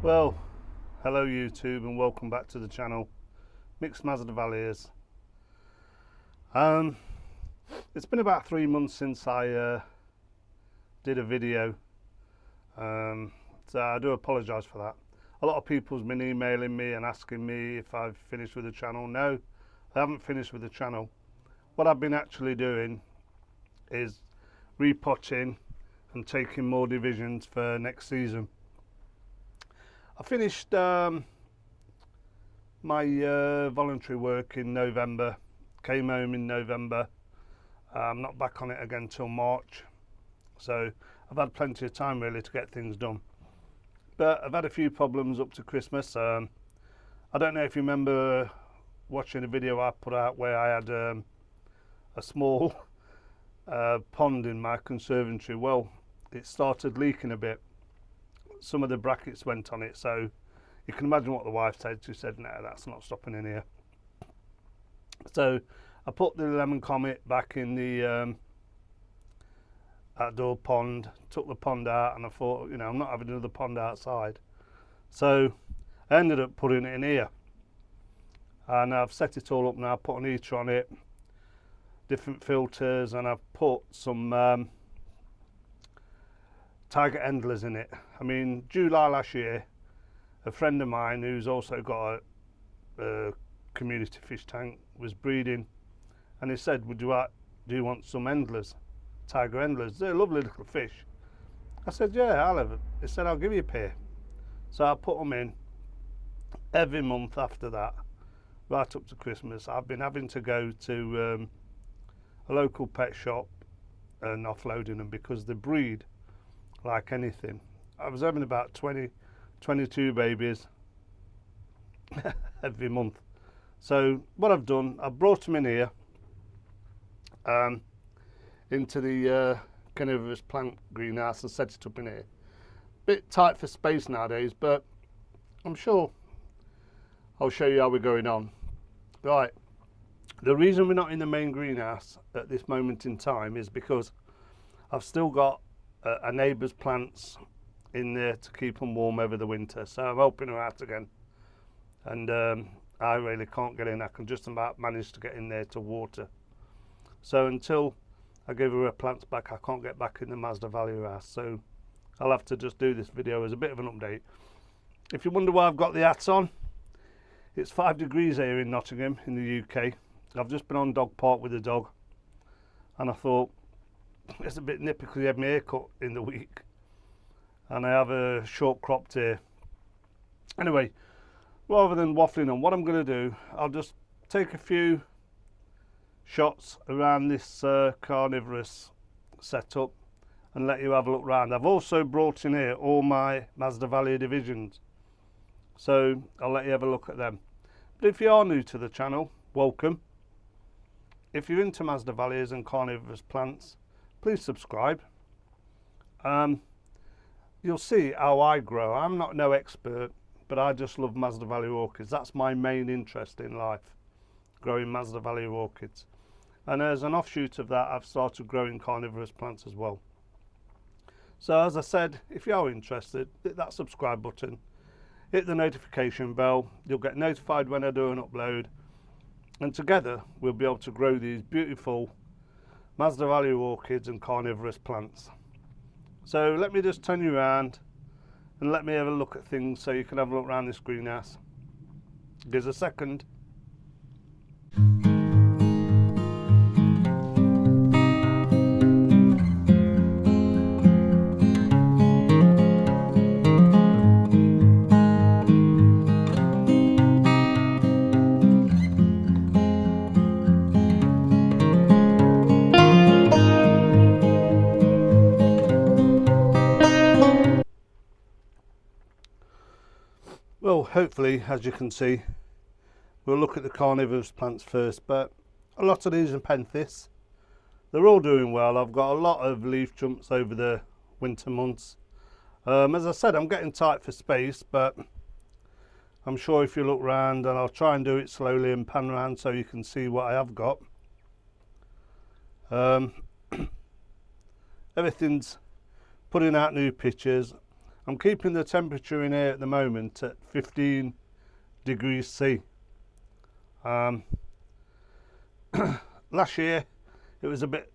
Well, hello YouTube and welcome back to the channel, Mixed Masdevallias. It's been about 3 months since I did a video, so I do apologise for that. A lot of people's been emailing me and asking me if I've finished with the channel. No, I haven't finished with the channel. What I've been actually doing is repotting and taking more divisions for next season. I finished my voluntary work in November, came home in November. I'm not back on it again till March, so I've had plenty of time really to get things done. But I've had a few problems up to Christmas. I don't know if you remember watching a video I put out where I had a small pond in my conservatory. Well, it started leaking a bit. Some of the brackets went on it, so you can imagine what the wife said. She said, no, that's not stopping in here. So I put the lemon comet back in the outdoor pond, took the pond out, and I thought, you know, I'm not having another pond outside. So I ended up putting it in here, and I've set it all up now, put an heater on it, different filters, and I've put some tiger endlers in it. I mean, July last year, a friend of mine who's also got a community fish tank was breeding, and he said, do you want some endlers, tiger endlers? They're lovely little fish. I said, yeah, I'll have it. He said, I'll give you a pair. So I put them in every month after that, right up to Christmas. I've been having to go to a local pet shop and offloading them because they breed like anything. I was having about 22 babies every month. So what I've done, I've brought them in here into the Carnivorous plant greenhouse and set it up in here. Bit tight for space nowadays, but I'm sure I'll show you how we're going on. Right, the reason we're not in the main greenhouse at this moment in time is because I've still got a neighbour's plants in there to keep them warm over the winter, so I'm helping her out again, and I really can't get in. I can just about manage to get in there to water. So until I give her plants back, I can't get back in the Masdevallia house, so I'll have to just do this video as a bit of an update. If you wonder why I've got the hats on, it's 5 degrees here in Nottingham in the UK. I've just been on dog park with the dog, and I thought it's a bit nippy because I have my hair cut in the week and I have a short cropped hair. Anyway, rather than waffling on, what I'm going to do, I'll just take a few shots around this Carnivorous setup and let you have a look round. I've also brought in here all my Masdevallia divisions, so I'll let you have a look at them. But if you are new to the channel, welcome. If you're into Masdevallias and carnivorous plants, please subscribe. You'll see how I grow. I'm not no expert, but I just love Masdevallia orchids. That's my main interest in life, growing Masdevallia orchids. And as an offshoot of that, I've started growing carnivorous plants as well. So as I said, if you are interested, hit that subscribe button, hit the notification bell. You'll get notified when I do an upload, and together we'll be able to grow these beautiful Masdevallia orchids and carnivorous plants. So let me just turn you around and let me have a look at things so you can have a look around this greenhouse. Give us a second. Well, hopefully, as you can see, we'll look at the carnivorous plants first, but a lot of these are Nepenthes. They're all doing well. I've got a lot of leaf jumps over the winter months. As I said, I'm getting tight for space, but I'm sure if you look round, and I'll try and do it slowly and pan around so you can see what I have got. Everything's putting out new pictures. I'm keeping the temperature in here at the moment at 15 degrees C. Last year it was a bit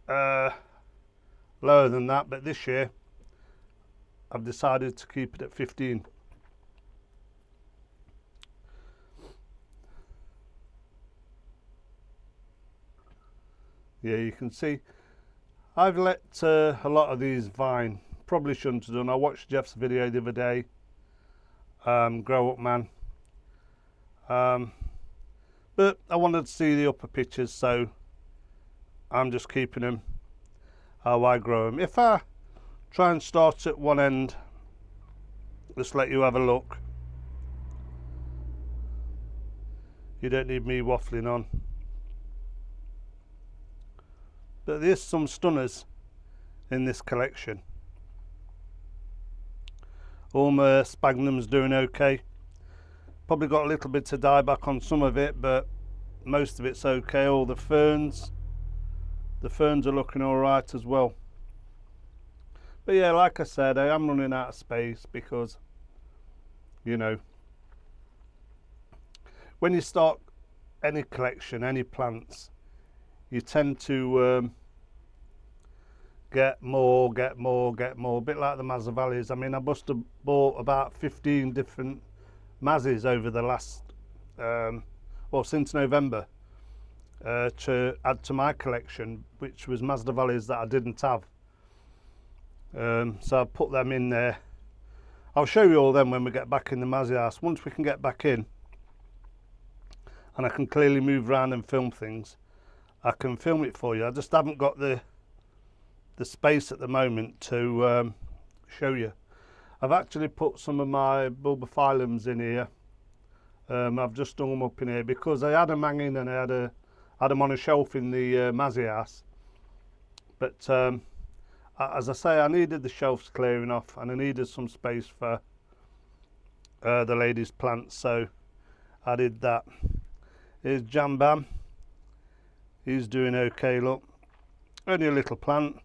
lower than that, but this year I've decided to keep it at 15. Yeah, you can see I've let a lot of these vine. Probably shouldn't have done. I watched Jeff's video the other day, Grow Up Man, but I wanted to see the upper pictures, so I'm just keeping them how I grow them. If I try and start at one end, just let you have a look. You don't need me waffling on. But there's some stunners in this collection. All my sphagnum's doing okay. Probably got a little bit of dieback on some of it, but most of it's okay. All the ferns are looking all right as well. But yeah, like I said, I am running out of space because, you know, when you start any collection, any plants, you tend to get more, a bit like the Masdevallias. I mean, I must have bought about 15 different Mazzies over the last, well, since November, to add to my collection, which was Masdevallias that I didn't have. So I've put them in there. I'll show you all them when we get back in the Mazzie house. Once we can get back in and I can clearly move around and film things, I can film it for you. I just haven't got the space at the moment to show you. I've actually put some of my bulbophyllums in here. I've just hung them up in here because I had them hanging and I had them on a shelf in the Mazzie house. But as I say, I needed the shelves clearing off and I needed some space for the ladies' plants, so I did that. Here's Jam Bam. He's doing okay, look. Only a little plant.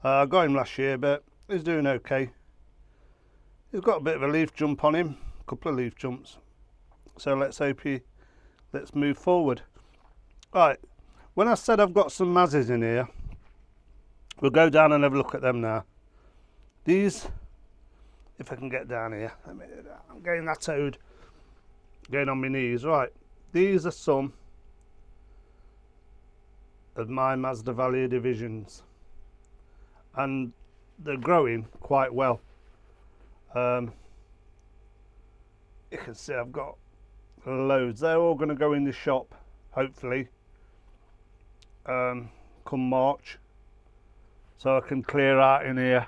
I got him last year, but he's doing okay. He's got a bit of a leaf jump on him, a couple of leaf jumps. So let's move forward. Right, when I said I've got some Mazzies in here, we'll go down and have a look at them now. These, if I can get down here, I'm getting that toad, going on my knees. Right, these are some of my Masdevallia divisions, and they're growing quite well. You can see I've got loads. They're all going to go in the shop, hopefully, come March, so I can clear out in here.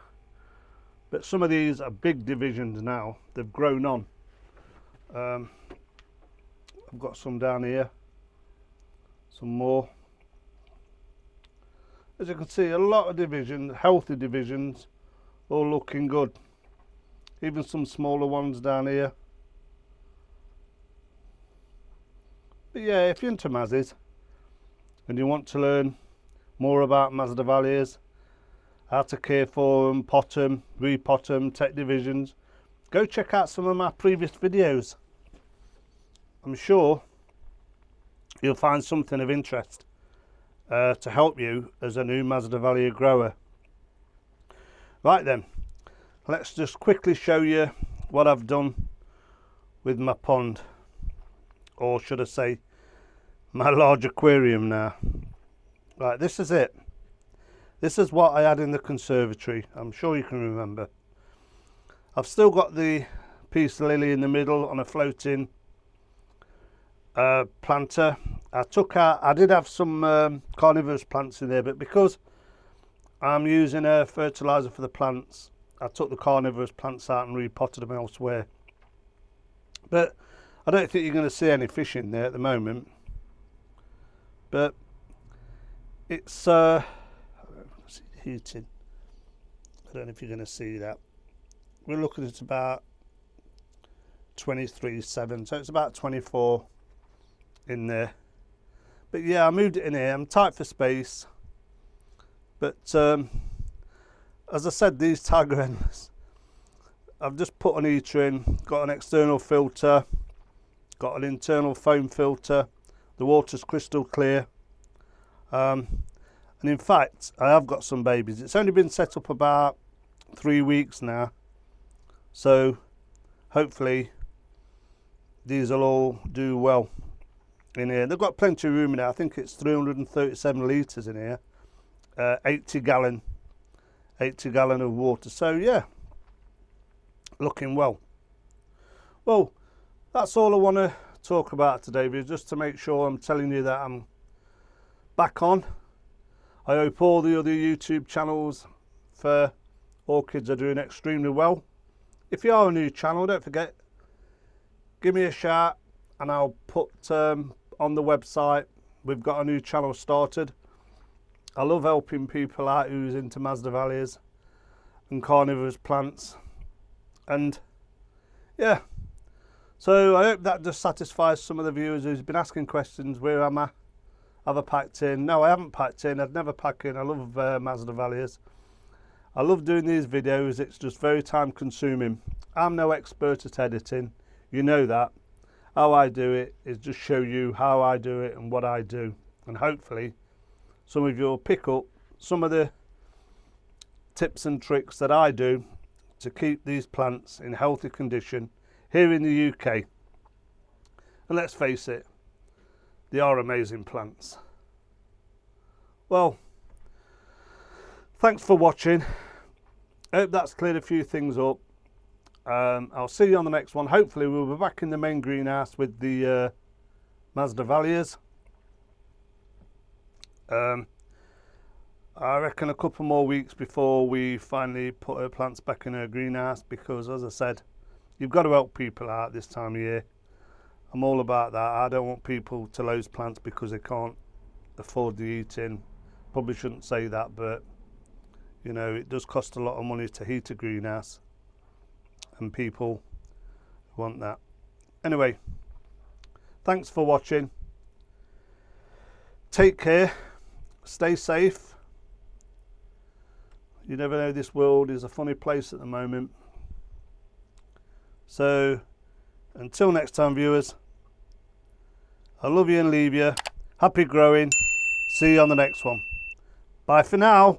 But some of these are big divisions now. They've grown on. I've got some down here, some more. As you can see, a lot of divisions, healthy divisions, all looking good. Even some smaller ones down here. But yeah, if you're into Mazzies and you want to learn more about Masdevallias, how to care for them, pot them, repot them, take divisions, go check out some of my previous videos. I'm sure you'll find something of interest to help you as a new Masdevallia grower. Right then, let's just quickly show you what I've done with my pond, or should I say my large aquarium now. Right, this is it. This is what I had in the conservatory. I'm sure you can remember. I've still got the peace lily in the middle on a floating planter. I did have some carnivorous plants in there, but because I'm using a fertilizer for the plants, I took the carnivorous plants out and repotted them elsewhere. But I don't think you're going to see any fish in there at the moment. But it's heating. I don't know if you're going to see that. We're looking at about 23.7, so it's about 24 in there. But yeah, I moved it in here. I'm tight for space, but as I said, these tiger endless, I've just put an heater in, got an external filter, got an internal foam filter. The water's crystal clear. And in fact, I have got some babies. It's only been set up about 3 weeks now. So hopefully these will all do well in here. They've got plenty of room in here. I think it's 337 litres in here. 80 gallon of water. So yeah, looking well. Well, that's all I want to talk about today, just to make sure I'm telling you that I'm back on. I hope all the other YouTube channels for orchids are doing extremely well. If you are a new channel, don't forget, give me a shout and I'll put on the website, we've got a new channel started. I love helping people out who's into Masdevallias and carnivorous plants. And yeah, so I hope that just satisfies some of the viewers who's been asking questions. Where am I? Have I packed in? No, I haven't packed in. I'd never pack in. I love Masdevallias. I love doing these videos. It's just very time consuming. I'm no expert at editing. You know that. How I do it is just show you how I do it and what I do. And hopefully some of you will pick up some of the tips and tricks that I do to keep these plants in healthy condition here in the UK. And let's face it, they are amazing plants. Well, thanks for watching. I hope that's cleared a few things up. I'll see you on the next one. Hopefully we'll be back in the main greenhouse with the Masdevallias. I reckon a couple more weeks before we finally put our plants back in our greenhouse, because as I said, you've got to help people out this time of year. I'm all about that. I don't want people to lose plants because they can't afford the heating. Probably shouldn't say that, but you know, it does cost a lot of money to heat a greenhouse and people want that. Anyway, thanks for watching. Take care, stay safe. You never know, this world is a funny place at the moment. So until next time, viewers, I love you and leave you. Happy growing. See you on the next one. Bye for now.